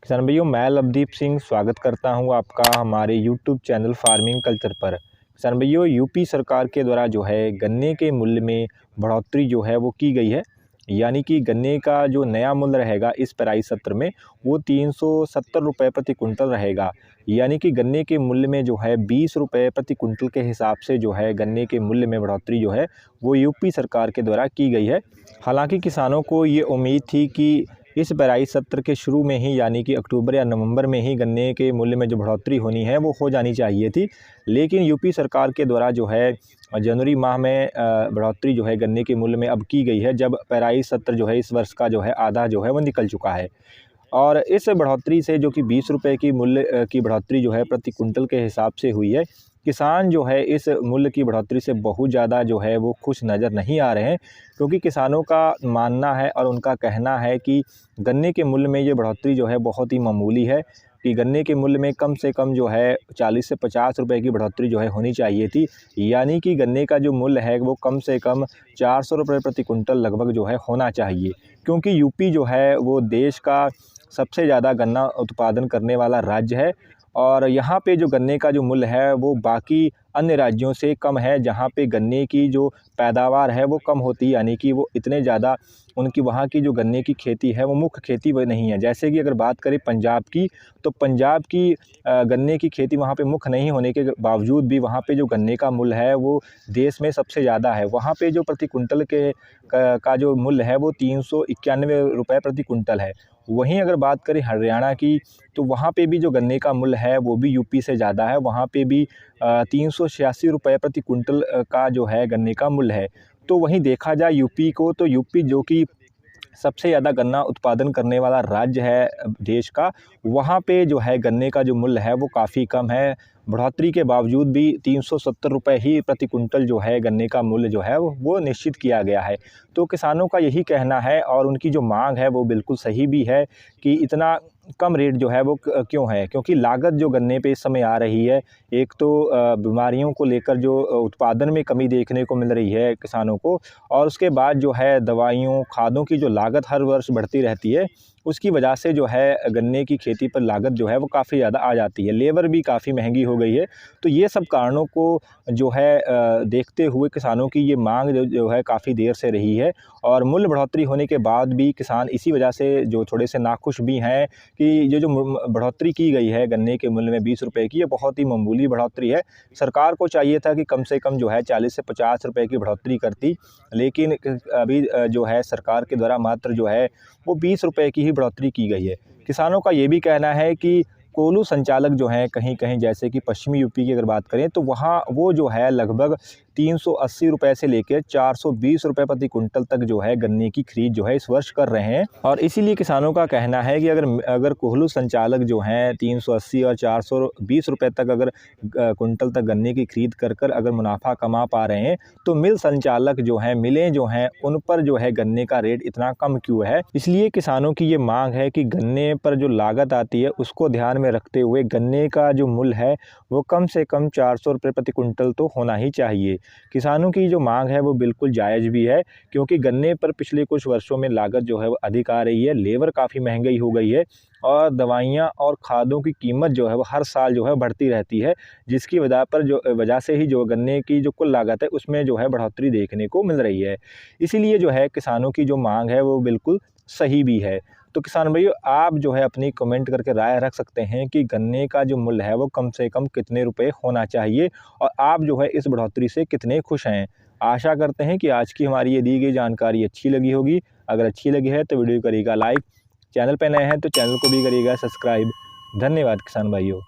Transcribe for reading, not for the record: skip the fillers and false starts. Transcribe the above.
किसान भाइयों, मैं लवदीप सिंह स्वागत करता हूं आपका हमारे यूट्यूब चैनल फार्मिंग कल्चर पर। किसान भाइयों, यूपी सरकार के द्वारा जो है गन्ने के मूल्य में बढ़ोतरी जो है वो की गई है। यानी कि गन्ने का जो नया मूल्य रहेगा इस पेराई सत्र में वो 370 रुपये प्रति कुंटल रहेगा। यानी कि गन्ने के मूल्य में जो है 20 रुपये प्रति कुंटल के हिसाब से जो है गन्ने के मूल्य में बढ़ोतरी जो है वो यूपी सरकार के द्वारा की गई है। हालांकि किसानों को ये उम्मीद थी कि इस पेराई सत्र के शुरू में ही यानी कि अक्टूबर या नवंबर में ही गन्ने के मूल्य में जो बढ़ोतरी होनी है वो हो जानी चाहिए थी। लेकिन यूपी सरकार के द्वारा जो है जनवरी माह में बढ़ोतरी जो है गन्ने के मूल्य में अब की गई है, जब पेराई सत्र जो है इस वर्ष का जो है आधा जो है वो निकल चुका है। और इस बढ़ोतरी से जो कि 20 रुपये की मूल्य की बढ़ोतरी जो है प्रति कुंटल के हिसाब से हुई है, किसान जो है इस मूल्य की बढ़ोतरी से बहुत ज़्यादा जो है वो खुश नज़र नहीं आ रहे हैं। क्योंकि किसानों का मानना है और उनका कहना है कि गन्ने के मूल्य में ये बढ़ोतरी जो है बहुत ही मामूली है, कि गन्ने के मूल्य में कम से कम जो है 40 से 50 रुपए की बढ़ोतरी जो है होनी चाहिए थी। यानी कि गन्ने का जो मूल्य है वो कम से कम 400 रुपये प्रति कुंटल लगभग जो है होना चाहिए। क्योंकि यूपी जो है वो देश का सबसे ज़्यादा गन्ना उत्पादन करने वाला राज्य है, और यहाँ पे जो गन्ने का जो मूल्य है वो बाकी अन्य राज्यों से कम है, जहाँ पे गन्ने की जो पैदावार है वो कम होती है। यानी कि वो इतने ज़्यादा उनकी वहाँ की जो गन्ने की खेती है वो मुख्य खेती वो नहीं है। जैसे कि अगर बात करें पंजाब की, तो पंजाब की गन्ने की खेती वहाँ पे मुख्य नहीं होने के बावजूद भी वहाँ पे जो गन्ने का मूल्य है वो देश में सबसे ज़्यादा है। वहाँ पे जो प्रति कुंटल का जो मूल्य है वो 391 रुपये प्रति कुंटल है। वहीं अगर बात करें हरियाणा की, तो वहाँ पे भी जो गन्ने का मूल्य है वो भी यूपी से ज़्यादा है। वहाँ पे भी 386 रुपये प्रति कुंटल का जो है गन्ने का मूल्य है। तो वहीं देखा जाए यूपी को, तो यूपी जो कि सबसे ज़्यादा गन्ना उत्पादन करने वाला राज्य है देश का, वहाँ पे जो है गन्ने का जो मूल्य है वो काफ़ी कम है। बढ़ोतरी के बावजूद भी 370 रुपये ही प्रति कुंटल जो है गन्ने का मूल्य जो है वो निश्चित किया गया है। तो किसानों का यही कहना है, और उनकी जो मांग है वो बिल्कुल सही भी है कि इतना कम रेट जो है वो क्यों है। क्योंकि लागत जो गन्ने पे इस समय आ रही है, एक तो बीमारियों को लेकर जो उत्पादन में कमी देखने को मिल रही है किसानों को, और उसके बाद जो है दवाइयों खादों की जो लागत हर वर्ष बढ़ती रहती है, उसकी वजह से जो है गन्ने की खेती पर लागत जो है वो काफ़ी ज़्यादा आ जाती है। लेबर भी काफ़ी महंगी हो गई है। तो ये सब कारणों को जो है देखते हुए किसानों की ये मांग जो है काफ़ी देर से रही है, और मूल्य बढ़ोतरी होने के बाद भी किसान इसी वजह से जो थोड़े से नाखुश भी हैं कि ये जो बढ़ोतरी की गई है गन्ने के मूल्य में 20 रुपये की, ये बहुत ही मामूली बढ़ोतरी है। सरकार को चाहिए था कि कम से कम जो है 40 से 50 रुपये की बढ़ोतरी करती, लेकिन अभी जो है सरकार के द्वारा मात्र जो है वो 20 रुपये की ही बढ़ोतरी की गई है। किसानों का ये भी कहना है कि कोल्हू संचालक जो हैं कहीं-कहीं, जैसे कि पश्चिमी यूपी की अगर बात करें, तो वहाँ वो जो है लगभग 380 रुपये से लेकर 420 रुपये प्रति कुंटल तक जो है गन्ने की खरीद जो है इस वर्ष कर रहे हैं। और इसीलिए किसानों का कहना है कि अगर कोल्हू संचालक जो हैं 380 और 420 रुपये तक अगर कुंटल तक गन्ने की खरीद कर अगर मुनाफा कमा पा रहे हैं, तो मिल संचालक जो हैं, मिलें जो हैं, उन पर जो है गन्ने का रेट इतना कम क्यों है। इसलिए किसानों की ये मांग है कि गन्ने पर जो लागत आती है उसको ध्यान में रखते हुए गन्ने का जो मूल्य है वो कम से कम 400 रुपये प्रति कुंटल तो होना ही चाहिए। किसानों की जो मांग है वो बिल्कुल जायज़ भी है, क्योंकि गन्ने पर पिछले कुछ वर्षों में लागत जो है वो अधिक आ रही है, लेबर काफ़ी महंगाई हो गई है, और दवाइयाँ और खादों की कीमत जो है वो हर साल जो है बढ़ती रहती है, जिसकी वजह से ही जो गन्ने की जो कुल लागत है उसमें जो है बढ़ोतरी देखने को मिल रही है। इसीलिए जो है किसानों की जो मांग है वो बिल्कुल सही भी है। तो किसान भाइयों, आप जो है अपनी कमेंट करके राय रख सकते हैं कि गन्ने का जो मूल्य है वो कम से कम कितने रुपए होना चाहिए, और आप जो है इस बढ़ोतरी से कितने खुश हैं। आशा करते हैं कि आज की हमारी ये दी गई जानकारी अच्छी लगी होगी। अगर अच्छी लगी है तो वीडियो करिएगा लाइक, चैनल पे नए हैं तो चैनल को भी करिएगा सब्सक्राइब। धन्यवाद किसान भाइयों।